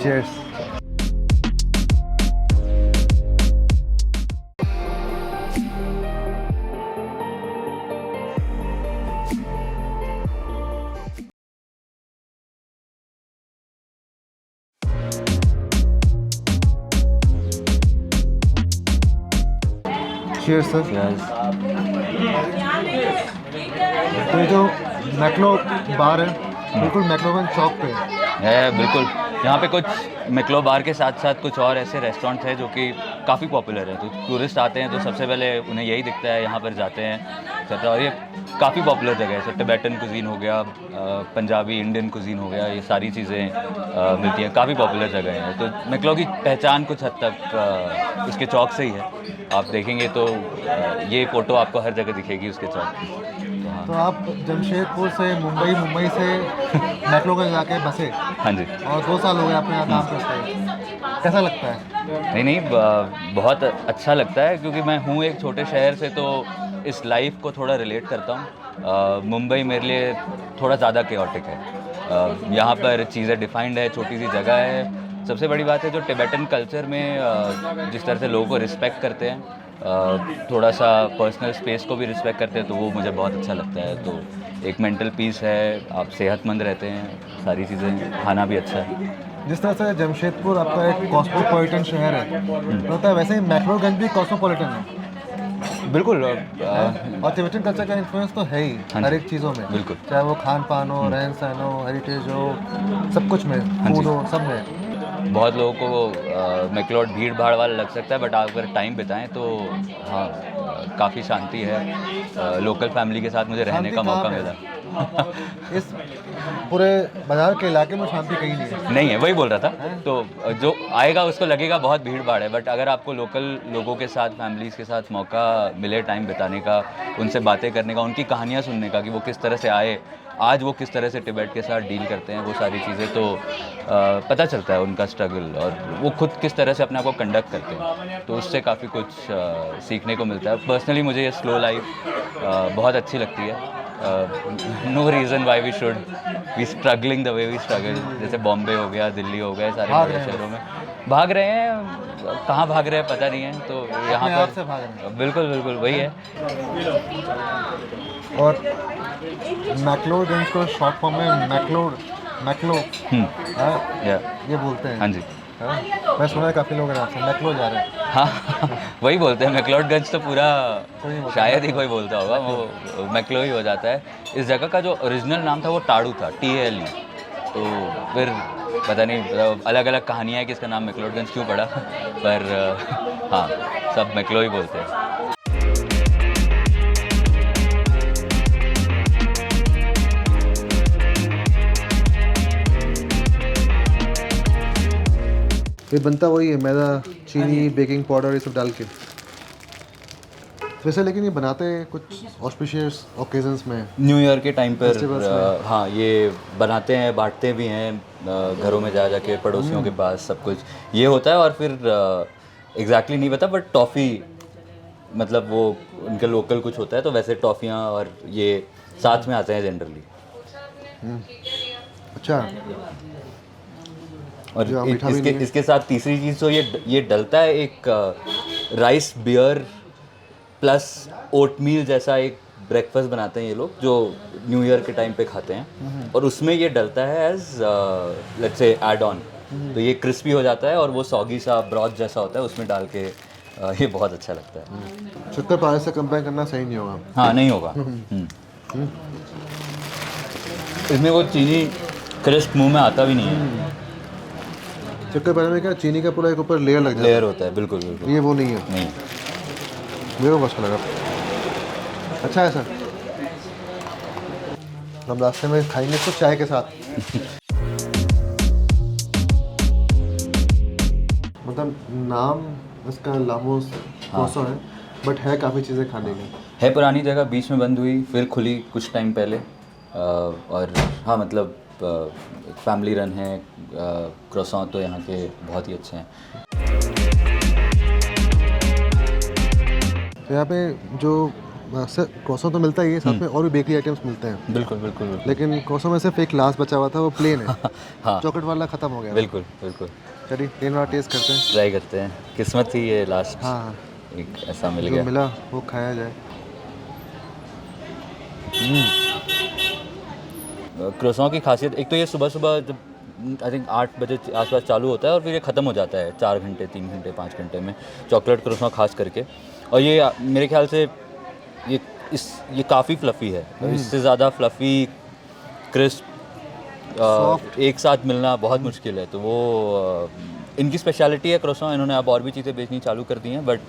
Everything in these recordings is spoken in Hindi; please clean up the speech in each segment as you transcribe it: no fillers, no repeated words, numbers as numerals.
चीयर्स। Cheers sir. तो ये जो मैक्लो बार है बिल्कुल मैक्लोवन चौक पे है। बिल्कुल, यहाँ पे कुछ मैक्लो बार के साथ साथ कुछ और ऐसे रेस्टोरेंट्स हैं जो कि काफ़ी पॉपुलर है। तो टूरिस्ट आते हैं तो सबसे पहले उन्हें यही दिखता है, यहाँ पर जाते हैं etc. और ये काफ़ी पॉपुलर जगह है। सो टिबेटन कुजीन हो गया, पंजाबी इंडियन कुजीन हो गया, ये सारी चीज़ें मिलती हैं। काफ़ी पॉपुलर जगह है। तो मैक्लो की पहचान कुछ हद तक उसके चौक से ही है। आप देखेंगे तो ये फ़ोटो आपको हर जगह दिखेगी उसके चौक की। तो आप जमशेदपुर से मुंबई से मैक्लोगंज जाके बसे। हाँ जी। और 2 साल हो गए आपने यहाँ काम करते हैं, कैसा लगता है? नहीं, बहुत अच्छा लगता है क्योंकि मैं हूँ एक छोटे शहर से, तो इस लाइफ को थोड़ा रिलेट करता हूँ। मुंबई मेरे लिए थोड़ा ज़्यादा केओटिक है। यहाँ पर चीज़ें डिफाइंड है, छोटी सी जगह है। सबसे बड़ी बात है जो टिबेटन कल्चर में जिस तरह से लोगों को रिस्पेक्ट करते हैं, थोड़ा सा पर्सनल स्पेस को भी रिस्पेक्ट करते हैं, तो वो मुझे बहुत अच्छा लगता है। तो एक मेंटल पीस है, आप सेहतमंद रहते हैं, सारी चीज़ें, खाना भी अच्छा है। जिस तरह से जमशेदपुर आपका एक कॉस्मोपॉलिटन शहर है, तो होता है वैसे ही मैक्लोगंज भी कॉस्मोपॉलिटन है। बिल्कुल। और टिबेटन कल्चर का इन्फ्लुएंस तो है ही हर एक चीज़ों में। बिल्कुल। चाहे वो खान पान हो, रहन सहन हो, हेरिटेज हो, सब कुछ में, फूड हो, सब में। बहुत लोगों को मैक्लोड भीड़ भाड़ वाला लग सकता है, बट आप अगर टाइम बिताएं तो हाँ, काफ़ी शांति है। लोकल फैमिली के साथ मुझे रहने का मौका मिला। इस पूरे बाजार के इलाके में शांति कहीं नहीं है, वही बोल रहा था। तो जो आएगा उसको लगेगा बहुत भीड़ भाड़ है, बट अगर आपको लोकल लोगों के साथ, फैमिलीज़ के साथ मौका मिले टाइम बिताने का, उनसे बातें करने का, उनकी कहानियाँ सुनने का कि वो किस तरह से आए, आज वो किस तरह से टिबेट के साथ डील करते हैं, वो सारी चीज़ें तो पता चलता है उनका स्ट्रगल, और वो खुद किस तरह से अपने आप को कंडक्ट करते हैं। तो उससे काफ़ी कुछ सीखने को मिलता है। पर्सनली मुझे ये स्लो लाइफ बहुत अच्छी लगती है। No reason why we should be struggling the way we struggle. जैसे बॉम्बे हो गया, दिल्ली हो गया, सारे बड़े शहरों में भाग रहे हैं। कहाँ भाग रहे हैं पता नहीं है, तो यहाँ पर से भाग रहे हैं। बिल्कुल बिल्कुल वही है। और मैक्लोगंज को शॉर्ट फॉर्म में मैक्लो ये बोलते हैं। हाँ जी। मैं सुना है काफ़ी लोग आपसे मैक्लो जा रहे हैं। हाँ वही बोलते हैं। मैक्लोडगंज तो पूरा शायद ही कोई बोलता होगा, वो मैक्लो ही हो जाता है। इस जगह का जो ओरिजिनल नाम था वो टाड़ू था, TALE। तो फिर पता नहीं, मतलब अलग अलग कहानियाँ हैं कि इसका नाम मैक्लोडगंज क्यों पड़ा, पर हाँ, सब मैक्लो ही बोलते हैं। ये बनता वही है, मैदा, चीनी, बेकिंग पाउडर, ये सब डाल के वैसे। लेकिन ये बनाते कुछ ऑस्पिशियस ओकेजन्स में, न्यू ईयर के टाइम पर। Festivals में। हाँ, ये बनाते हैं, बांटते भी हैं घरों में जा जाके, पड़ोसियों के पास, सब कुछ ये होता है। और फिर एग्जैक्टली नहीं पता, बट टॉफ़ी, मतलब वो उनके लोकल कुछ होता है, तो वैसे टॉफ़ियाँ और ये साथ में आते हैं जनरली। अच्छा। और इसके साथ तीसरी चीज़ तो ये डलता है, एक राइस बियर प्लस ओटमील जैसा एक ब्रेकफास्ट बनाते हैं ये लोग, जो न्यू ईयर के टाइम पे खाते हैं। और उसमें ये डलता है as let's say add on. तो ये क्रिस्पी हो जाता है और वो सॉगी सा ब्रॉथ जैसा होता है, उसमें डाल के ये बहुत अच्छा लगता है। शक्कर पारे से कंपेयर करना सही नहीं होगा। हाँ, नहीं होगा। इसमें वो चीनी क्रिस्प मुंह में आता भी नहीं है। शक्कर पारे में क्या चीनी का पूरा एक ऊपर लेयर लग जाता है। लेयर होता है, बिल्कुल बिल्कुल। ये वो नहीं है। नहीं, मेरे को अच्छा लगा। अच्छा है सर। हम रास्ते में खाएंगे तो चाय के साथ। मतलब नाम इसका लामोस कोसो है, बट है काफ़ी चीज़ें खाने की। है पुरानी जगह, बीच में बंद हुई, फिर खुली कुछ टाइम पहले। और हाँ, मतलब फैमिली रन है। क्रोसॉन तो यहाँ के बहुत ही अच्छे हैं। तो यहाँ पे जो क्रोसो तो मिलता ही है, साथ में और भी बेकरी आइटम्स मिलते हैं, बिल्कुल बिल्कुल बिल्कुल लेकिन क्रोसो में सिर्फ एक लास्ट बचा हुआ था, वो प्लेन है। हाँ चॉकलेट वाला ख़त्म हो गया। बिल्कुल बिल्कुल। चलिए प्लेन वाला टेस्ट करते हैं। ट्राई करते हैं, किस्मत थी ये लास्ट हाँ, एक ऐसा मिल जो गया। मिला वो खाया जाए। क्रोसों की खासियत एक तो ये सुबह सुबह जब आई थिंक 8 बजे आसपास चालू होता है और फिर ये ख़त्म हो जाता है 4 घंटे 3 घंटे 5 घंटे में, चॉकलेट क्रोसों खास करके। और ये मेरे ख्याल से ये काफ़ी फ्लफ़ी है, इससे ज़्यादा फ्लफ़ी क्रिस्प एक साथ मिलना बहुत मुश्किल है। तो वो इनकी स्पेशलिटी है क्रोसों। इन्होंने अब और भी चीज़ें बेचनी चालू कर दी हैं, बट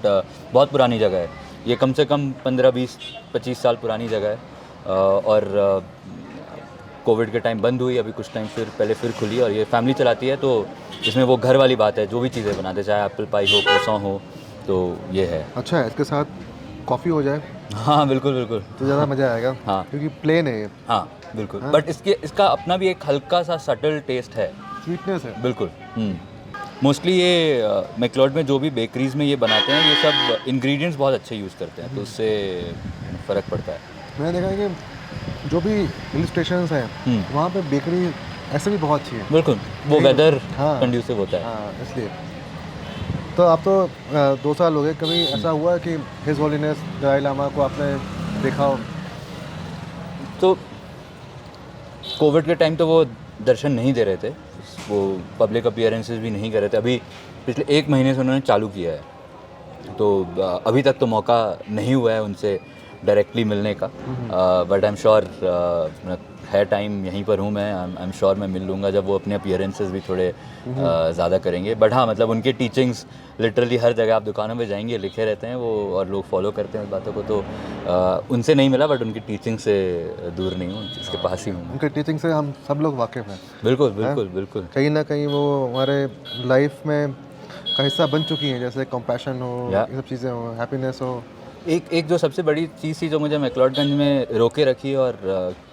बहुत पुरानी जगह है ये, कम से कम 15-20-25 साल पुरानी जगह है। और कोविड के टाइम बंद हुई, अभी कुछ टाइम पहले फिर खुली, और ये फैमिली चलाती है। तो इसमें वो घर वाली बात है, जो भी चीज़ें बनाते, चाहे एप्पल पाई हो, क्रोसों हो, तो ये है। अच्छा है, इसके साथ कॉफ़ी हो जाए हाँ बिल्कुल बिल्कुल, तो ज़्यादा मज़ा आएगा। हाँ क्योंकि प्लेन है ये, हाँ बिल्कुल। बट इसका अपना भी एक हल्का सा सटल टेस्ट है, स्वीटनेस है। बिल्कुल। मोस्टली ये मैक्लोड में जो भी बेकरीज़ में ये बनाते हैं, ये सब इंग्रेडिएंट्स बहुत अच्छे यूज़ करते हैं, तो उससे फ़र्क पड़ता है। मैंने देखा है कि जो भी हिल स्टेशंस हैं वहाँ पे बेकरी ऐसे भी बहुत अच्छी है। बिल्कुल, वो वेदर हाँ। कंड्यूसिव होता है। हाँ, इसलिए तो आप तो 2 साल हो गए, कभी ऐसा हुआ कि हिज होलीनेस दलाई लामा को आपने देखा हो? तो कोविड के टाइम तो वो दर्शन नहीं दे रहे थे, वो पब्लिक अपीयरेंसेस भी नहीं कर रहे थे। अभी पिछले 1 महीने से उन्होंने चालू किया है, तो अभी तक तो मौका नहीं हुआ है उनसे डायरेक्टली मिलने का। बट आई एम श्योर है टाइम, यहीं पर हूँ मैं, आई एम श्योर मैं मिल लूँगा जब वो अपने अपीयरेंसेस भी थोड़े ज़्यादा करेंगे। बट हाँ, मतलब उनके टीचिंग्स लिटरली हर जगह आप दुकानों में जाएंगे लिखे रहते हैं वो, और लोग फॉलो करते हैं उस बातों को। तो उनसे नहीं मिला, बट उनकी टीचिंग से दूर नहीं हूँ, इसके पास ही हूँ। उनके टीचिंग से हम सब लोग वाकिफ़ हैं। बिल्कुल बिल्कुल बिल्कुल। कहीं ना कहीं वो हमारे लाइफ में का हिस्सा बन चुकी हैं, जैसे कंपैशन हो, या। ये सब चीज़ें हो, हैप्पीनेस हो। एक जो सबसे बड़ी चीज़ थी जो मुझे मैक्लोडगंज में रोके रखी, और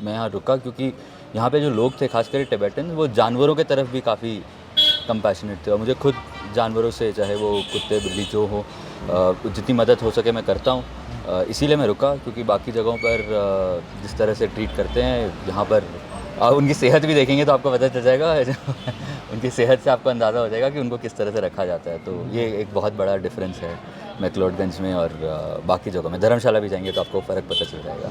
मैं यहाँ रुका क्योंकि यहाँ पे जो लोग थे, खासकर टिबेटन, वो जानवरों के तरफ भी काफ़ी कंपैशनेट थे। और मुझे खुद जानवरों से, चाहे वो कुत्ते बिल्ली जो हो, जितनी मदद हो सके मैं करता हूँ। इसीलिए मैं रुका, क्योंकि बाकी जगहों पर जिस तरह से ट्रीट करते हैं, यहाँ पर उनकी सेहत भी देखेंगे तो आपको पता चल जाएगा उनकी सेहत से आपको अंदाज़ा हो जाएगा कि उनको किस तरह से रखा जाता है। तो ये एक बहुत बड़ा डिफरेंस है मैक्लोडगंज में और बाकी जगहों में। धर्मशाला भी जाएंगे तो आपको फ़र्क पता चल जाएगा।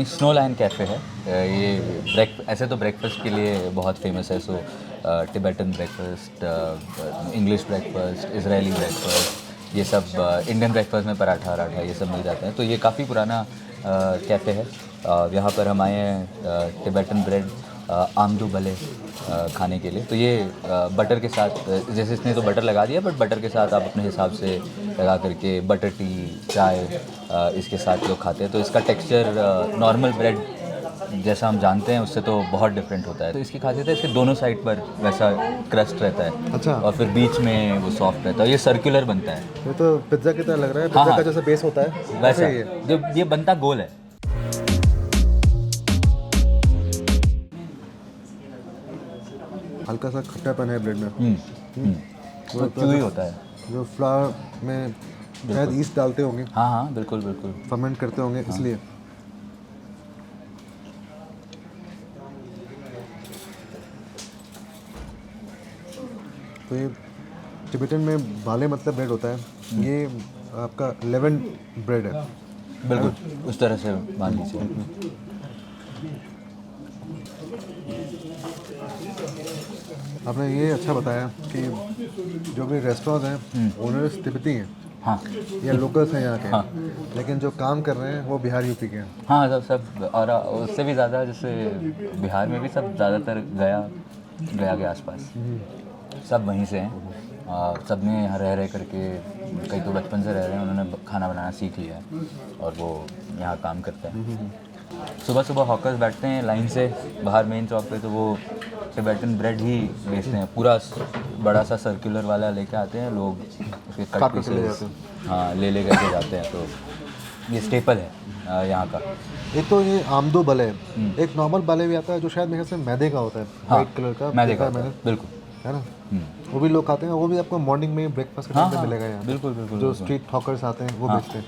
स्नो लायन कैफ़े है ये। ऐसे तो ब्रेकफास्ट के लिए बहुत फेमस है। So Tibetan breakfast, English breakfast, Israeli breakfast, ये सब इंडियन ब्रेकफास्ट में पराठा वराठा ये सब मिल जाते हैं। तो ये काफ़ी पुराना कैफ़े है। यहाँ पर हम आए हैं टिबेटन ब्रेड आमदू भले खाने के लिए। तो ये बटर के साथ, जैसे इसने तो बटर लगा दिया, बट बटर के साथ आप अपने हिसाब से लगा करके बटर टी, चाय इसके साथ लोग खाते हैं। तो इसका टेक्सचर नॉर्मल ब्रेड जैसा हम जानते हैं उससे तो बहुत डिफरेंट होता है। तो इसकी खासियत है, इसके दोनों साइड पर वैसा क्रस्ट रहता है। अच्छा। और फिर बीच में वो सॉफ्ट रहता है। ये सर्कुलर बनता है। ये तो पिज्ज़ा की तरह लग रहा है, पिज्ज़ा हाँ, का जैसा बेस होता है वैसा ही है। जब ये बनता गोल है। हल्का सा खट्टापन है ब्रेड में। वो च्यूई होता है। जो फ्लावर में शायद ईस्ट डालते होंगे, हाँ हाँ बिल्कुल बिल्कुल। फर्मेंट करते होंगे, इसलिए। तो ये टिबेटन में भाले मतलब ब्रेड होता है, ये आपका लेवन ब्रेड है। बिल्कुल उस तरह से मान लीजिए। आपने ये अच्छा बताया कि जो भी रेस्टोरेंट हैं ओनर्स तिब्बती हैं, हाँ या लोकल्स हैं यहाँ के, लेकिन जो काम कर रहे हैं वो बिहार यूपी के हैं। हाँ, सब और उससे भी ज़्यादा, जैसे बिहार में भी सब ज़्यादातर गया के आसपास सब वहीं से हैं। सब ने यहाँ रह करके, कई तो बचपन से रह रहे हैं, उन्होंने खाना बनाना सीख लिया है और वो यहाँ काम करते हैं। सुबह सुबह हॉकर्स बैठते हैं लाइन से बाहर मेन चौक पे, तो वो टिबेटन ब्रेड ही बेचते हैं। पूरा बड़ा सा सर्कुलर वाला लेके आते हैं लोग, उसके कट पीसेस हाँ ले करके जाते हैं। तो ये स्टेपल है यहाँ का। एक तो ये आमदो भले है, एक नॉर्मल भले भी आता है जो शायद मेरे ख्याल से मैदे का होता है, वाइट कलर का। मैदे का मैंने बिल्कुल। है ना, वो भी लोग खाते हैं, वो भी आपको मॉर्निंग में ब्रेकफास्ट के हाँ, टाइम पे हाँ, मिलेगा यहाँ पे। बिल्कुल बिल्कुल जो बिल्कुल। स्ट्रीट हॉकर्स आते हैं वो हाँ। बेचते हैं।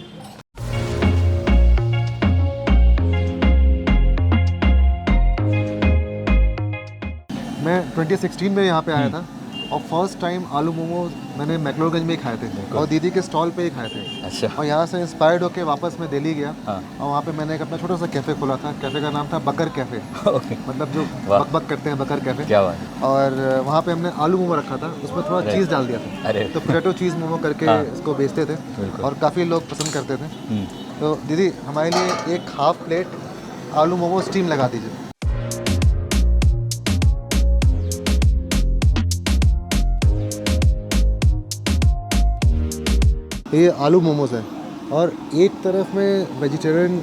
मैं 2016 में यहाँ पे आया था और फर्स्ट टाइम आलू मोमोज मैंने मैक्लोडगंज में ही खाए थे और दीदी के स्टॉल पे ही खाए थे। अच्छा। और यहाँ से इंस्पायर्ड होकर वापस मैं दिल्ली गया हाँ। और वहाँ पे मैंने एक अपना छोटा सा कैफ़े खोला था। कैफ़े का नाम था बकर कैफ़े, ओके, मतलब जो वाह। बक बक करते हैं, बकर कैफ़े। क्या बात है। और वहाँ पे हमने आलू मोमो रखा था, उसमें थोड़ा अरे। चीज़ डाल दिया था। अरे। तो पोटैटो चीज़ मोमो करके हाँ। इसको बेचते थे बिल्कुल। और काफ़ी लोग पसंद करते थे। हम्म, तो दीदी हमारे लिए एक हाफ प्लेट आलू मोमो स्टीम लगा दीजिए। ये आलू मोमोज है और एक तरफ में वेजिटेरियन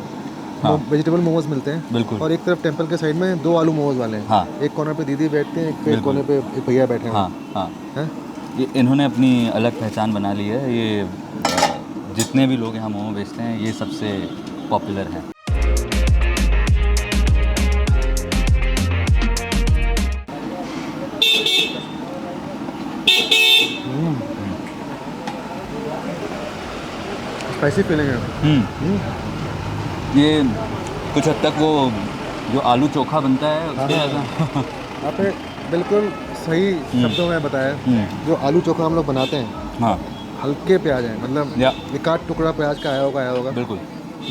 हाँ। वेजिटेबल मोमोज मिलते हैं बिल्कुल। और एक तरफ टेंपल के साइड में 2 आलू मोमोज वाले हैं। हाँ। एक कोने पे दीदी बैठते हैं, एक बिल्कुल। कोने पे एक भैया बैठे हैं। हाँ हाँ, हैं? ये इन्होंने अपनी अलग पहचान बना ली है। ये जितने भी लोग यहाँ मोमो बेचते हैं ये सबसे पॉपुलर हैं। स्पाइसी फीलिंग है। ये कुछ हद तक वो जो आलू चोखा बनता है उसके जैसा। आपने बिल्कुल सही शब्दों में बताया। जो आलू चोखा हम लोग बनाते हैं हाँ हल्के प्याज है, मतलब या एक आध टुकड़ा प्याज का आया होगा। बिल्कुल।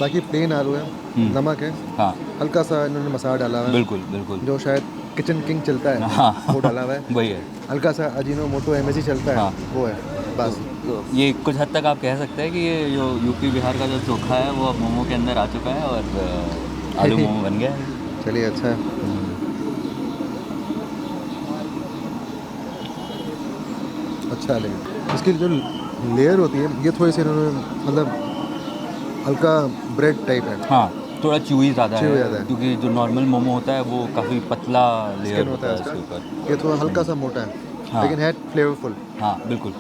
बाकी प्लेन आलू है, नमक है, हाँ हल्का सा इन्होंने मसाला डाला हुआ है, बिल्कुल बिल्कुल। जो शायद किचन किंग चलता है हाँ वो डाला हुआ है। वही है। हल्का सा अजीनो मोटो एमएसी चलता है, हाँ। वो है बस। तो ये कुछ हद तक आप कह सकते हैं कि ये जो यूपी बिहार का जो चोखा है वो अब मोमो के अंदर आ चुका है और आलू मोमो बन गया है। चलिए अच्छा है। अच्छा लगे इसकी जो लेयर होती है ये थोड़ी सी इन्होंने मतलब हल्का ब्रेड टाइप है। हाँ, थोड़ा च्यूई ज़्यादा Chewy है, ज़्यादा है। क्योंकि जो नॉर्मल मोमो होता है वो काफ़ी पतला लेयर स्किन होता होता है है उसके इसका, ऊपर। ये थोड़ा हल्का सा मोटा है हाँ। लेकिन है फ्लेवरफुल। हाँ बिल्कुल,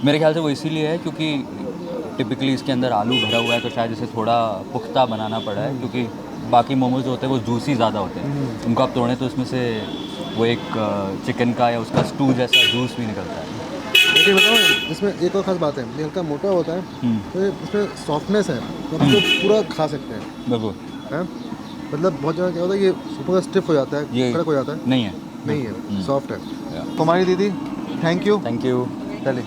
मेरे ख्याल से वो इसीलिए है क्योंकि टिपिकली इसके अंदर आलू भरा हुआ है तो शायद इसे थोड़ा पुख्ता बनाना पड़ा है, क्योंकि बाकी मोमोज जो होते हैं वो जूसी ज़्यादा होते हैं। उनको आप तोड़ें तो उसमें से वो एक चिकन का या उसका स्टू जैसा जूस भी निकलता है। लेकिन बताओ इसमें एक और ख़ास बात है, ये हल्का मोटा होता है तो इसमें सॉफ्टनेस है, तो हम इसको पूरा खा सकते हैं। बिल्कुल। हैं? मतलब बहुत ज़्यादा क्या होता है ये सुपर स्टिफ हो जाता है, ये कड़क हो जाता है। नहीं है। नहीं है, सॉफ्ट है। या। तो हमारी दीदी थैंक यू। Thank you. चलिए।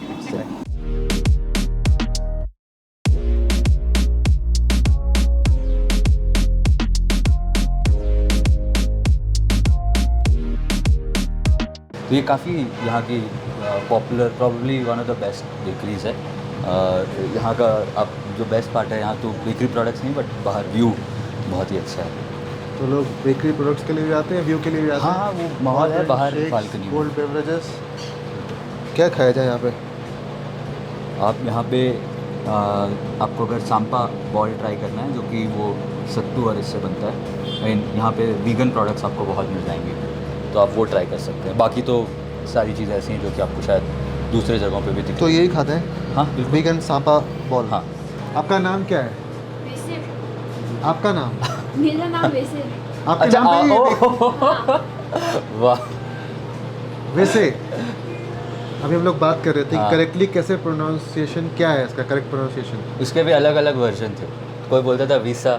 तो ये काफ़ी यहाँ की popular, probably one of the best bakeries है। यहाँ का आप जो बेस्ट पार्ट है, यहाँ तो बेकरी प्रोडक्ट्स नहीं बट बाहर व्यू बहुत ही अच्छा है। तो लोग बेकरी प्रोडक्ट्स के लिए भी आते हैं, व्यू के लिए भी आते हैं। हाँ, वो माहौल है बाहर बालकनी में। कोल्ड बेवरेजेस क्या खाया जाए यहाँ पे? आप यहाँ पे आपको अगर सांपा बॉल ट्राई करना है जो कि वो सत्तू और इससे बनता है, यहाँ पे वीगन प्रोडक्ट्स आपको बहुत मिल जाएंगे तो आप वो ट्राई कर सकते हैं। बाकी तो सारी चीज़ें ऐसी हैं जो कि आपको शायद दूसरे जगहों पे भी दिखें। तो यही खाते हैं? हाँ बिल्कुल। वीगन सांपा बॉल। हाँ। आपका नाम क्या है? वैसे आपका नाम? मेरा नाम वैसे आपके अच्छा, नाम पे ही वाह। वैसे अभी हम लोग बात कर रहे थे हाँ। कि करेक्टली कैसे प्रोनाउंसिएशन क्या है इसका, करेक्ट प्रोनाउंसिएशन? उसके भी अलग अलग वर्जन थे। कोई बोलता था वीसा,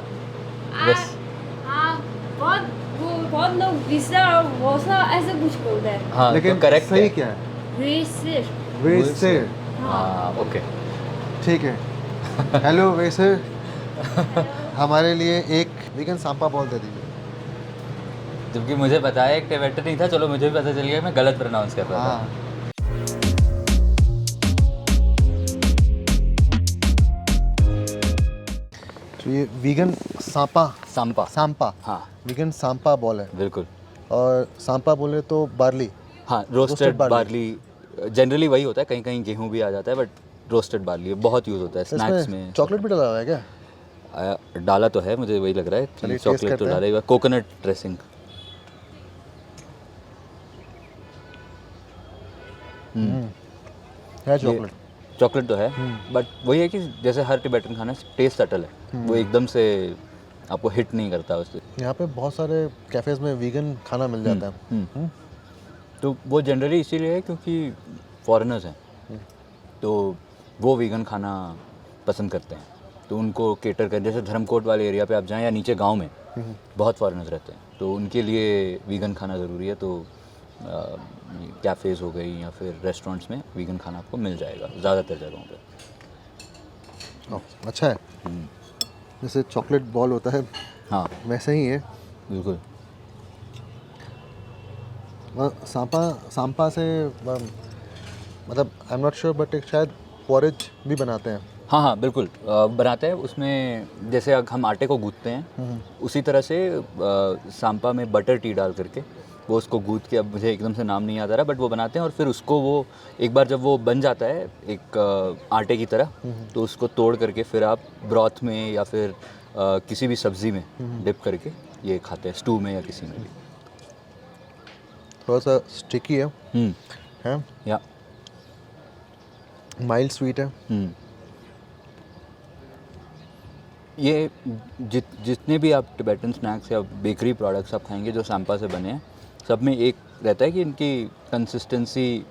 बस। हाँ बहुत लोग विसा और वोसा ऐसे कुछ बोलते हैं। हाँ, लेकिन तो करेक्ट सही क्या है? वैसे वैसे। हाँ ओके। ठीक है। हेलो वैसे हमारे लिए एक वीगन सांपा बॉल दे दीजिए। जबकि मुझे पता है एक टेबेटर नहीं था, चलो मुझे भी पता चल गया मैं गलत प्रोनाउंस कर रहा था। हाँ। तो ये वीगन सांपा सांपा। सांपा हाँ वीगन सांपा बॉल है। बिल्कुल। और सांपा बोले तो बार्ली। हाँ, रोस्टेड barley। बार्ली जनरली वही होता है, कहीं कहीं गेहूँ भी आ जाता है बट रोस्टेड बार्ली बहुत यूज़ होता है स्नैक्स में। चॉकलेट भी डाला हुआ है क्या? डाला तो है, मुझे वही लग रहा है चलिए, कि taste चॉकलेट तो करते हैं। डाला ही हुआ। Coconut dressing. है चॉकलेट। चॉकलेट तो है बट वही है कि जैसे हर टिबेटन खाना टेस्ट सटल है, वो एकदम से आपको हिट नहीं करता उससे। यहाँ पे बहुत सारे कैफ़ेज़ में वीगन खाना मिल जाता है। तो वो जनरली इसीलिए है क्योंकि फॉरेनर्स हैं, तो वो वीगन खाना पसंद करते हैं, तो उनको केटर कर, जैसे धर्मकोट वाले एरिया पे आप जाएं या नीचे गांव में बहुत फॉरेनर्स रहते हैं, तो उनके लिए वीगन खाना ज़रूरी है। तो कैफ़ेज़ हो गई या फिर रेस्टोरेंट्स में वीगन खाना आपको मिल जाएगा ज़्यादातर जगहों पे। ओह, अच्छा है। जैसे चॉकलेट बॉल होता है हाँ वैसे ही है। बिल्कुल। और सांपा से मतलब I am not sure but एक शायद पॉरेज भी बनाते हैं। हाँ हाँ बिल्कुल बनाते हैं। उसमें जैसे अगर हम आटे को गूँथते हैं उसी तरह से सांपा में बटर टी डाल करके वो उसको गूँथ के, अब मुझे एकदम से नाम नहीं याद आ रहा, बट वो बनाते हैं और फिर उसको वो एक बार जब वो बन जाता है एक आटे की तरह, तो उसको तोड़ करके फिर आप ब्रॉथ में या फिर किसी भी सब्ज़ी में डिप करके ये खाते हैं, स्टू में या किसी में भी। थोड़ा सा स्टिकी है या माइल्ड स्वीट है। ये जितने भी आप टिबेटन स्नैक्स या बेकरी प्रोडक्ट्स आप खाएंगे जो सांपा से बने हैं, सब में एक रहता है कि इनकी कंसिस्टेंसी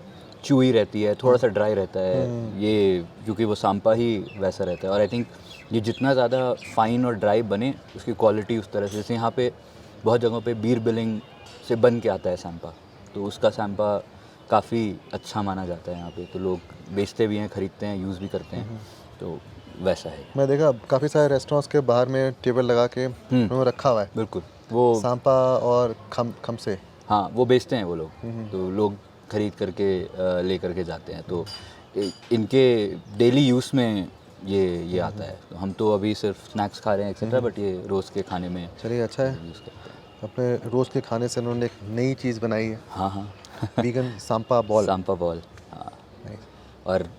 च्यूई रहती है, थोड़ा सा ड्राई रहता है, ये क्योंकि वो सांपा ही वैसा रहता है। और आई थिंक ये जितना ज़्यादा फाइन और ड्राई बने उसकी क्वालिटी उस तरह से, जैसे यहाँ पे बहुत जगहों पे बीर बिलिंग से बन के आता है सांपा, तो उसका सांपा काफ़ी अच्छा माना जाता है यहाँ पे, तो लोग बेचते भी हैं, ख़रीदते हैं, यूज़ भी करते हैं, तो वैसा है। मैं देखा काफ़ी सारे रेस्टोरेंट्स के बाहर में टेबल लगा के उन्होंने रखा हुआ है बिल्कुल वो सांपा और खमसे। हाँ वो बेचते हैं वो लोग, तो लोग ख़रीद करके ले करके जाते हैं, तो इनके डेली यूज़ में ये आता है। तो हम तो अभी सिर्फ स्नैक्स खा रहे हैं एक्सेट्रा, बट ये रोज़ के खाने में चलिए अच्छा है, यूज़ करते हैं। अपने रोज़ के खाने से उन्होंने एक नई चीज़ बनाई है। हाँ हाँ वीगन सांपा बॉल। सांपा बॉल, हाँ। और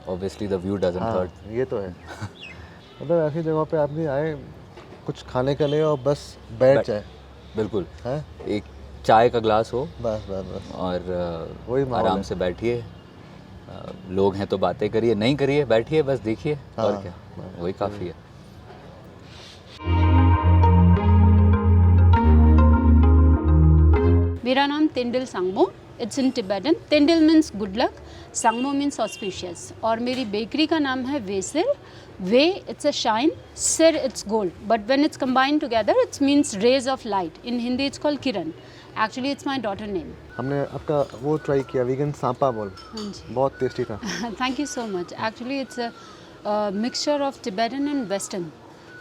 obviously the view doesn't hurt. ये तो है। मतलब ऐसी जगह पे आदमी आए कुछ खाने के लिए और बस बैठ जाए। बिल्कुल हैं एक चाय का ग्लास हो बस बस बस और वही माहौल आराम है। से बैठिए, लोग हैं तो बातें करिए, नहीं करिए बैठिए, बस देखिए, और हाँ, क्या, वही काफ़ी है। मेरा नाम Tendil Sangmo, it's in Tibetan. Tendil means good luck, Sangmo means auspicious, और मेरी बेकरी का नाम है वेसिर। वे इट्स अ शाइन, सिर it's gold, but when it's combined together it's means rays of light. In Hindi it's called Kiran, actually it's my daughter name. हमने आपका वो ट्राई किया वीगन सांपा बॉल, हाँ जी, बहुत टेस्टी था। Thank you so much. Actually it's a mixture of Tibetan and western,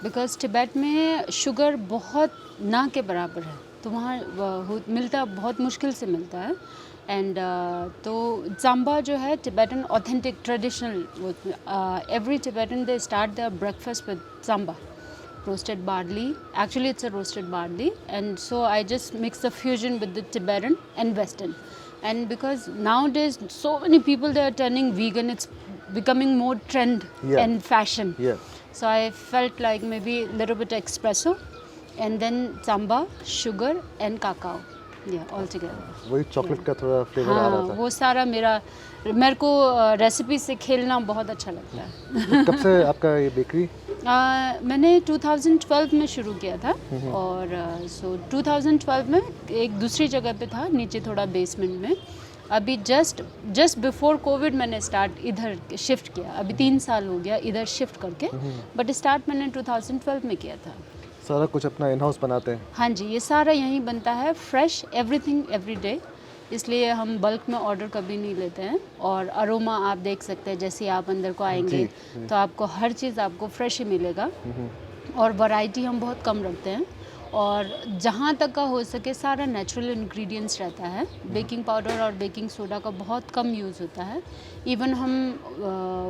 because Tibet में शुगर बहुत ना के बराबर है, तो वहाँ मिलता बहुत मुश्किल से मिलता है। एंड तो ज़ाम्बा जो है Tibetan authentic traditional, every Tibetan they start their breakfast with tsampa, roasted barley. Actually it's a roasted barley, and so I just mix the fusion with the Tibetan and Western. And because nowadays so many people they are turning vegan, it's becoming more trend and fashion. So I felt like maybe a little bit espresso and then zamba, sugar and cacao, all together. वही चॉकलेट का थोड़ा फ्लेवर आ रहा हाँ, था। वो सारा मेरे को रेसिपी से खेलना बहुत अच्छा लगता है। तो कब से आपका ये बेकरी? मैंने 2012 में शुरू किया था, और सो 2012 में एक दूसरी जगह पे था, नीचे थोड़ा बेसमेंट में। अभी जस्ट बिफोर कोविड मैंने स्टार्ट इधर शिफ्ट किया, अभी 3 साल हो गया इधर शिफ्ट करके, बट स्टार्ट मैंने 2012 में किया था। सारा कुछ अपना इन हाउस बनाते हैं? हाँ जी, ये सारा यहीं बनता है, फ्रेश एवरीथिंग एवरी डे, इसलिए हम बल्क में ऑर्डर कभी नहीं लेते हैं। और अरोमा आप देख सकते हैं, जैसे आप अंदर को आएंगे तो आपको हर चीज़ आपको फ्रेश ही मिलेगा, और वैरायटी हम बहुत कम रखते हैं, और जहाँ तक का हो सके सारा नेचुरल इंग्रेडिएंट्स रहता है। बेकिंग पाउडर और बेकिंग सोडा का बहुत कम यूज़ होता है। इवन हम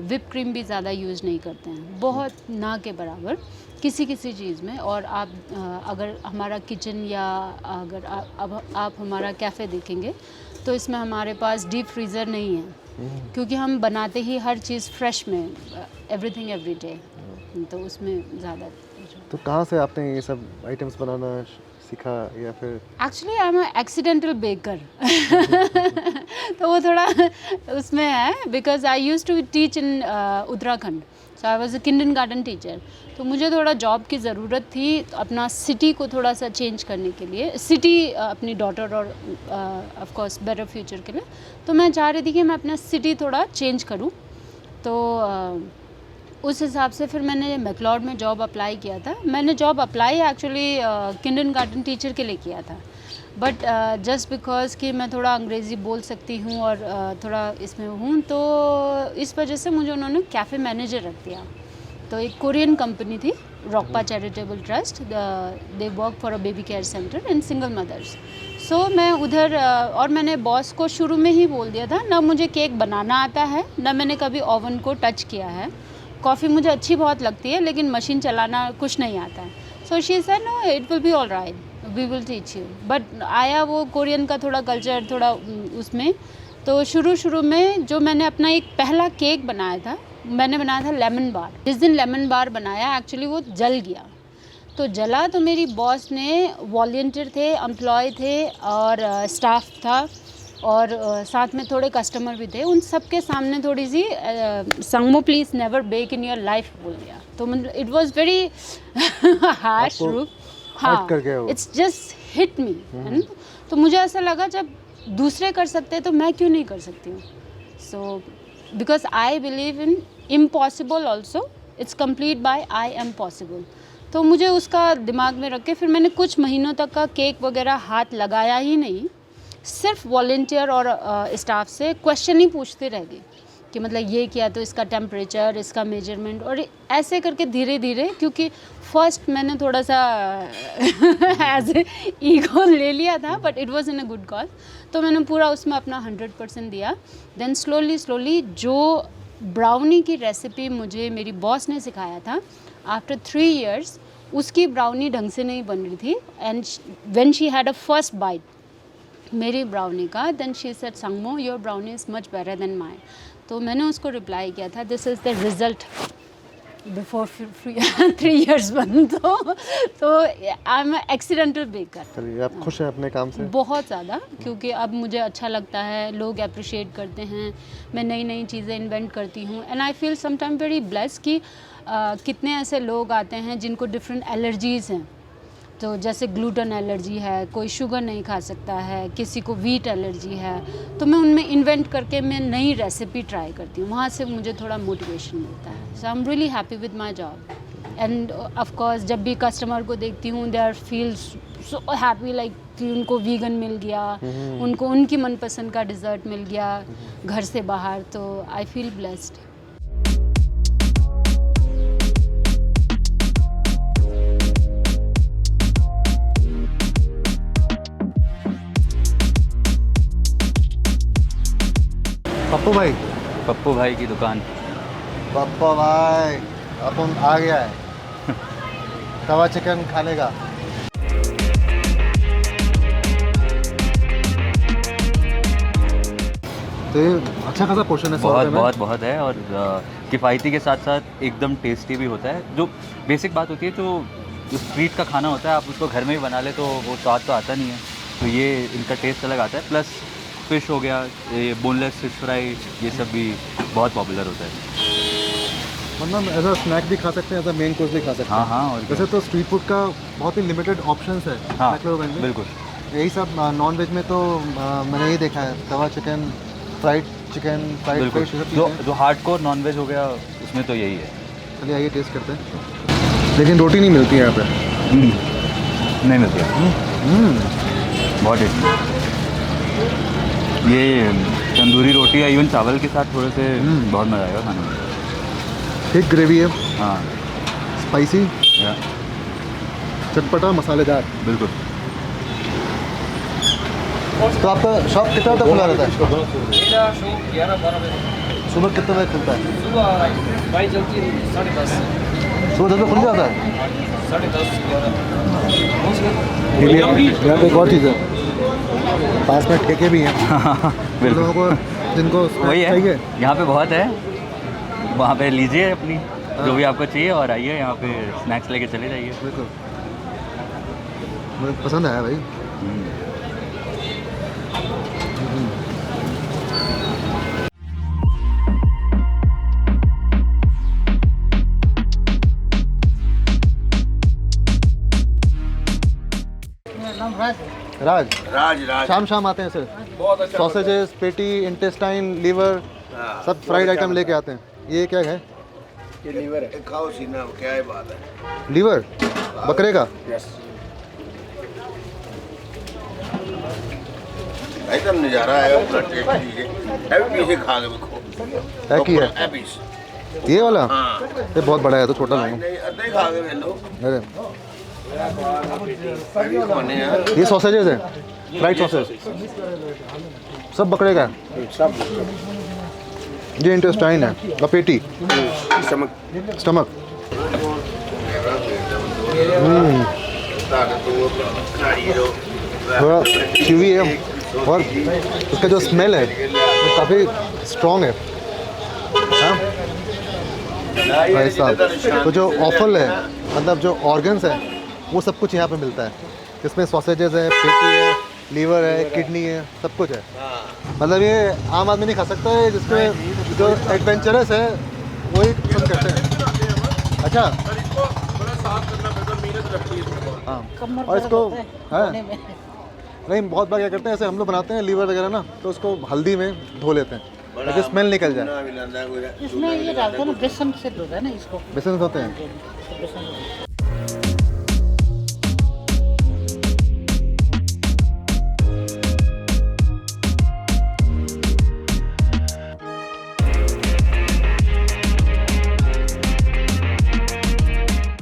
विप क्रीम भी ज़्यादा यूज़ नहीं करते हैं, बहुत ना के बराबर किसी चीज़ में। और आप अगर हमारा किचन या अगर आप हमारा कैफ़े देखेंगे तो इसमें हमारे पास डीप फ्रीज़र नहीं है, क्योंकि हम बनाते ही हर चीज़ फ्रेश में, एवरीथिंग एवरी डे, तो उसमें ज़्यादा। तो कहाँ से आपने ये सब आइटम्स बनाना सीखा या फिर? Actually I am accidental baker तो वो थोड़ा उसमें है, because I used to teach in Uttarakhand, so I was a kindergarten teacher. तो मुझे थोड़ा जॉब की ज़रूरत थी अपना सिटी को थोड़ा सा चेंज करने के लिए, सिटी अपनी डॉटर और ऑफ कोर्स बेटर फ्यूचर के लिए। तो मैं चाह रही थी कि मैं अपना सिटी थोड़ा चेंज करूं, तो उस हिसाब से फिर मैंने मैक्लोड में जॉब अप्लाई किया था। मैंने job apply actually kindergarten teacher के लिए किया था, बट जस्ट बिकॉज कि मैं थोड़ा अंग्रेज़ी बोल सकती हूँ और थोड़ा इसमें हूँ, तो इस वजह से मुझे उन्होंने कैफ़े मैनेजर रख दिया। तो एक कोरियन कंपनी थी, Rokpa charitable trust, they work for a baby care centre and single mothers. So मैं उधर और मैंने बॉस को शुरू में ही बोल दिया था, ना मुझे केक बनाना आता है, ना मैंने कभी ओवन को टच किया है। कॉफ़ी मुझे अच्छी बहुत लगती है, लेकिन मशीन चलाना कुछ नहीं आता है। So she said no, it will be all right, we will teach you. But आया वो कोरियन का थोड़ा कल्चर थोड़ा उसमें, तो शुरू में जो मैंने अपना एक पहला केक बनाया था, मैंने बनाया था लेमन बार। जिस दिन लेमन बार बनाया एक्चुअली वो जल गया। तो जला तो मेरी बॉस ने, वॉलंटियर थे, एम्प्लॉय थे और स्टाफ था और साथ में थोड़े कस्टमर भी थे, उन सब के सामने थोड़ी सी Sangmo please never bake in your life बोल दिया। तो मतलब इट वाज वेरी हार्श रूप। हाँ, इट्स जस्ट हिट मी, है ना। तो मुझे ऐसा लगा जब दूसरे कर सकते हैं तो मैं क्यों नहीं कर सकती हूँ। So because I believe in impossible also, it's complete bye I am possible. तो मुझे उसका दिमाग में रख के फिर मैंने कुछ महीनों तक का केक वगैरह हाथ लगाया ही नहीं, सिर्फ वॉलंटियर और स्टाफ से क्वेश्चन ही पूछते रह गई कि मतलब ये किया तो इसका टेम्परेचर, इसका मेजरमेंट, और ऐसे करके धीरे धीरे, क्योंकि फर्स्ट मैंने थोड़ा सा एज ए ईगो ले लिया था, but it was in a good cause. तो मैंने पूरा उसमें अपना 100% दिया। देन स्लोली जो ब्राउनी की रेसिपी मुझे मेरी बॉस ने सिखाया था, आफ्टर 3 years उसकी ब्राउनी ढंग से नहीं बन रही थी। And when she had a first bite मेरी ब्राउनी का, then she said Sangmo your brownie is much better than mine. तो मैंने उसको रिप्लाई किया था, this is the result before 3 years बन। तो आई एम एक्सीडेंटल बेकर। चलिए, आप खुश हैं अपने काम से? बहुत ज़्यादा, क्योंकि अब मुझे अच्छा लगता है, लोग अप्रिशिएट करते हैं, मैं नई नई चीज़ें इन्वेंट करती हूँ। And I feel sometime very blessed कि कितने ऐसे लोग आते हैं जिनको डिफरेंट एलर्जीज़ हैं। तो जैसे ग्लूटेन एलर्जी है, कोई शुगर नहीं खा सकता है, किसी को वीट एलर्जी है, तो मैं उनमें इन्वेंट करके मैं नई रेसिपी ट्राई करती हूँ, वहाँ से मुझे थोड़ा मोटिवेशन मिलता है। So I am really happy with my job. And of course जब भी कस्टमर को देखती हूँ, they are feel so happy, like कि उनको वीगन मिल गया, उनको उनकी मनपसंद का डिज़र्ट मिल गया घर से बाहर, तो आई फील ब्लेस्ड। पप्पू भाई की दुकान। पप्पू भाई अपन आ गया है तवा चिकन खाने का। तो ये अच्छा खासा पोर्शन है, बहुत है, और किफ़ायती के साथ साथ एकदम टेस्टी भी होता है। जो बेसिक बात होती है, जो स्ट्रीट का खाना होता है, आप उसको घर में भी बना ले तो वो स्वाद तो आता नहीं है, तो ये इनका टेस्ट अलग आता है। प्लस फिश हो गया, ये बोनलेस फिश फ्राई, ये सब भी बहुत पॉपुलर होता है। मतलब एज अ स्नैक भी खा सकते हैं, एज अ मेन कोर्स भी खा सकते हैं। हाँ हाँ, और वैसे तो स्ट्रीट फूड का बहुत ही लिमिटेड ऑप्शंस है। हाँ, मैक्लोवेन में बिल्कुल यही सब। नॉन वेज में तो मैंने यही देखा है, तवा चिकन, फ्राइड चिकन, फ्राइड बिल्कुल। फिश, जो हार्डकोर नॉन वेज हो गया उसमें तो यही है। चलिए आइए टेस्ट करते हैं। लेकिन रोटी नहीं मिलती है यहाँ पे। नहीं मिलती है। बहुत टेस्टी। ये तंदूरी रोटी या इवन चावल के साथ थोड़े से बहुत मज़ा आएगा खाने में। थिक ग्रेवी है, हाँ, स्पाइसी, चटपटा, मसालेदार। बिल्कुल। तो आपका शॉप कितना तक खुला रहता है? मेरा शॉप 11-12 बजे। सुबह कितने बजे खुलता है? सुबह बाई चलती है 10:30। सुबह 10 बजे खुल जाता है? 10:30 यहाँ पे एक और चीज़ है, पास में ठेके भी हैं। बिल्कुल, लोगों को जिनको वही है, चाहिए यहाँ पे बहुत है, वहाँ पे लीजिए अपनी जो भी आपको चाहिए और आइए यहाँ पे स्नैक्स लेके चले जाइए। बिल्कुल। मुझे पसंद आया भाई। राज राज शाम शाम आते हैं सर, बहुत अच्छा सॉसेजेस, पेटी, इंटेस्टाइन, लीवर, सब फ्राइड आइटम लेके आते हैं। ये क्या है? ये लीवर है, खाओ सीना, क्या है बात है। लीवर बकरे का? यस, एकदम नज़ारा है, पूरा टेस्ट लीजिए। हैवी पीस खा के देखो, है की है हैवी पीस। ये वाला? हाँ, ये बहुत बड़ा है तो छोटा नहीं लूँगा। नहीं, अद्धे खा के ले लो, अरे हैवी खाने हैं ये सॉसेजेस हैं, फ्राइड सॉसेज, सब बकरे का है। सब। ये इंटेस्टाइन है और पेटी, समझ स्टमक। थोड़ा च्यूवी है और उसका जो स्मेल है वो काफ़ी स्ट्रॉन्ग है। हाँ भाई साहब, तो जो ऑफल है, मतलब जो ऑर्गन्स है, वो सब कुछ यहाँ पे मिलता है। इसमें सॉसेजेस है, पेटी है, लीवर है, किडनी है, सब कुछ है। मतलब ये आम आदमी नहीं खा सकता है, जिसके जो एडवेंचरस है वही पसंद करते हैं। अच्छा हाँ, और इसको है नहीं, बहुत बार क्या करते हैं, ऐसे हम लोग बनाते हैं लीवर वगैरह ना, तो उसको हल्दी में धो लेते हैं ताकि स्मेल निकल जाए। इसमें ये डालते हैं ना, बेसन से धोते हैं ना इसको, बेसन होते हैं। बेसन।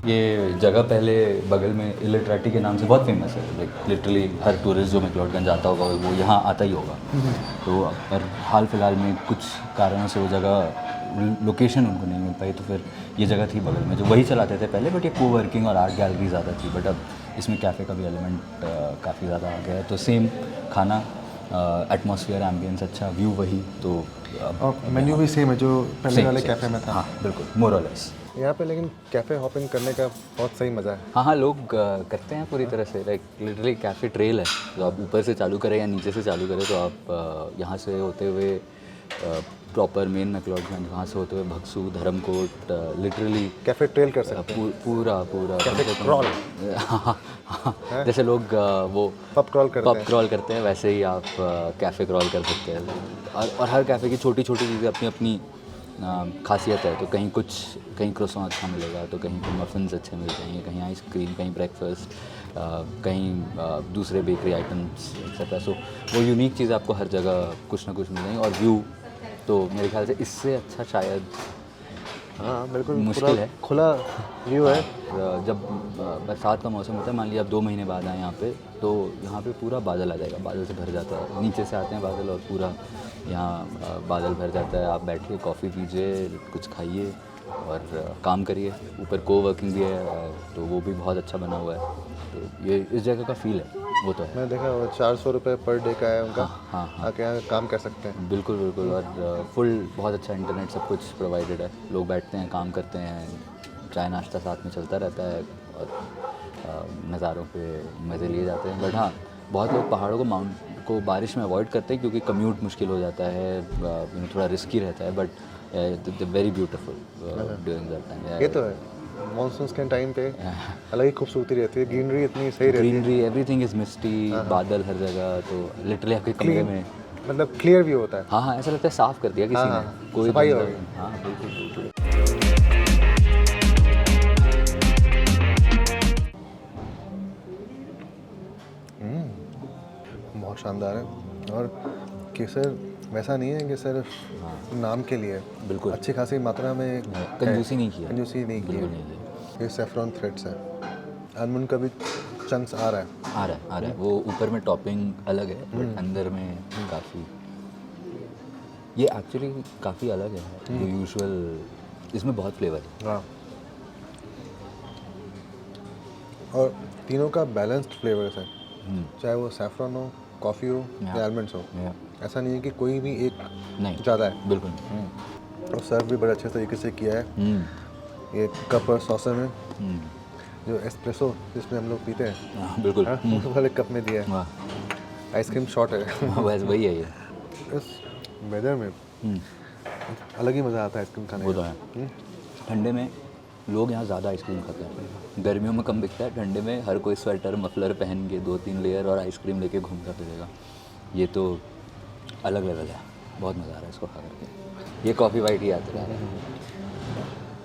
ये जगह पहले बगल में इलिटरेटी के नाम से बहुत फेमस है। लाइक लिटरली हर टूरिस्ट जो मैक्लोडगंज आता होगा वो यहाँ आता ही होगा। तो पर हाल फिलहाल में कुछ कारणों से वो जगह लोकेशन उनको नहीं मिल पाई, तो फिर ये जगह थी बगल में जो वही चलाते थे पहले, बट ये कोवर्किंग और आर्ट गैलरी ज़्यादा थी। बट अब इसमें कैफ़े का भी एलिमेंट काफ़ी ज़्यादा आ गया है। तो सेम खाना, एटमॉस्फेयर, एम्बियंस अच्छा, व्यू वही। तो और मेन्यू भी सेम है जो पहले वाले कैफ़े में था। हाँ बिल्कुल, मोर और लेस। यहाँ पे लेकिन कैफ़े हॉपिंग करने का बहुत सही मज़ा है। हाँ हाँ, लोग करते हैं पूरी तरह से। लाइक लिटरली कैफ़े ट्रेल है, तो आप ऊपर से चालू करें या नीचे से चालू करें, तो आप यहाँ से होते हुए प्रॉपर मेन मैक्लोडगंज, वहाँ से होते हुए Bhagsu, Dharamkot, literally cafe trail कर सकते हैं। पूरा कैफ़े क्रॉल, जैसे लोग वो पब क्रॉल करते पब हैं। क्रॉल करते हैं, वैसे ही आप कैफ़े क्रॉल कर सकते हैं। और हर कैफ़े की छोटी छोटी चीज़ें अपनी अपनी खासियत है। तो कहीं क्रोसॉन अच्छा मिलेगा, तो कहीं पे मफ़िन्स अच्छे मिल जाएंगे, कहीं आइसक्रीम, कहीं ब्रेकफास्ट, कहीं दूसरे बेकरी आइटम्स एक्सेट्रा। सो वो यूनिक चीज़ आपको हर जगह कुछ ना कुछ मिल जाएंगी। और व्यू तो मेरे ख्याल से इससे अच्छा शायद हाँ बिल्कुल, मुश्किल पूरा है। खुला व्यू है। जब बरसात का मौसम होता है, मान लिया आप 2 महीने बाद आए यहाँ पे, तो यहाँ पे पूरा बादल आ जाएगा, बादल से भर जाता है। नीचे से आते हैं बादल और पूरा यहाँ बादल भर जाता है। आप बैठिए, कॉफ़ी पीजिए, कुछ खाइए और काम करिए। ऊपर कोवर्किंग भी है, तो वो भी बहुत अच्छा बना हुआ है। तो ये इस जगह का फील है, वो तो है। मैंने देखा वो 400 रुपये पर डे का है उनका। हाँ हाँ, आके यहाँ काम कर सकते हैं। बिल्कुल बिल्कुल। और फुल बहुत अच्छा इंटरनेट, सब कुछ प्रोवाइडेड है। लोग बैठते हैं, काम करते हैं, चाय नाश्ता साथ में चलता रहता है और नज़ारों पे मज़े लिए जाते हैं। बट हाँ, बहुत लोग पहाड़ों को बारिश में अवॉइड करते हैं क्योंकि कम्यूट मुश्किल हो जाता है, थोड़ा रिस्की रहता है। But very beautiful during that time. ये तो है, मानसून के टाइम पे अलग ही खूबसूरती रहती है, ग्रीनरी इतनी सही रहती है। ग्रीनरी, एवरीथिंग इज़ मिस्टी, बादल हर जगह। तो लिटरली आपके कमरे में मतलब क्लियर व्यू होता है। हाँ हाँ, ऐसा लगता है साफ़ कर दिया किसी हाँ, ने, कोई सफाई हो गंदा- गई। हाँ बिल्कुल बिल्कुल। बहुत शानदार है। और केसर वैसा नहीं है कि सिर्फ नाम के लिए, बिल्कुल। अच्छी खासी मात्रा में कंजूसी नहीं किया, कंजूसी नहीं की बिल्कुल है। नहीं किया। ये सेफ्रॉन थ्रेड्स है, आलमंड का भी चंक्स आ रहा है। आ रहा है। वो ऊपर में टॉपिंग अलग है, बट अंदर में काफ़ी, ये एक्चुअली काफ़ी अलग है जो यूजुअल। इसमें बहुत फ्लेवर है। हाँ, और तीनों का बैलेंस्ड फ्लेवर्स है, चाहे वो सेफ्रॉन हो, कॉफ़ी हो या आलमंड्स हो। या ऐसा नहीं है कि कोई भी एक नहीं, ज़्यादा है। बिल्कुल। और सर्व भी बड़े अच्छे तरीके से किया है। ये कप और सॉसर में जो एस्प्रेसो जिसमें हम लोग पीते हैं हाँ, बिल्कुल हाँ, उस वाले कप में दिया है। वाह आइसक्रीम शॉट है। बस वही है ये इस वेदर में अलग ही मज़ा आता है आइसक्रीम खाने वो का। तो है। ठंडे में लोग यहाँ ज़्यादा आइसक्रीम खाते हैं, गर्मियों में कम बिकता है, ठंडे में हर कोई स्वेटर मफलर पहन के 2-3 लेयर और आइसक्रीम लेके घूमता फिरेगा। ये तो अलग लेवल है, बहुत मज़ा आ रहा है इसको खा करके। ये कॉफ़ी वाइट ही आती है।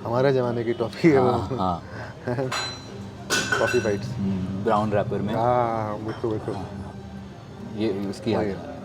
हमारे ज़माने की टॉफ़ी है वो, हाँ हाँ, कॉफ़ी बाइट्स। ब्राउन रैपर में हाँ बिल्कुल बिल्कुल। ये उसकी वही याद है।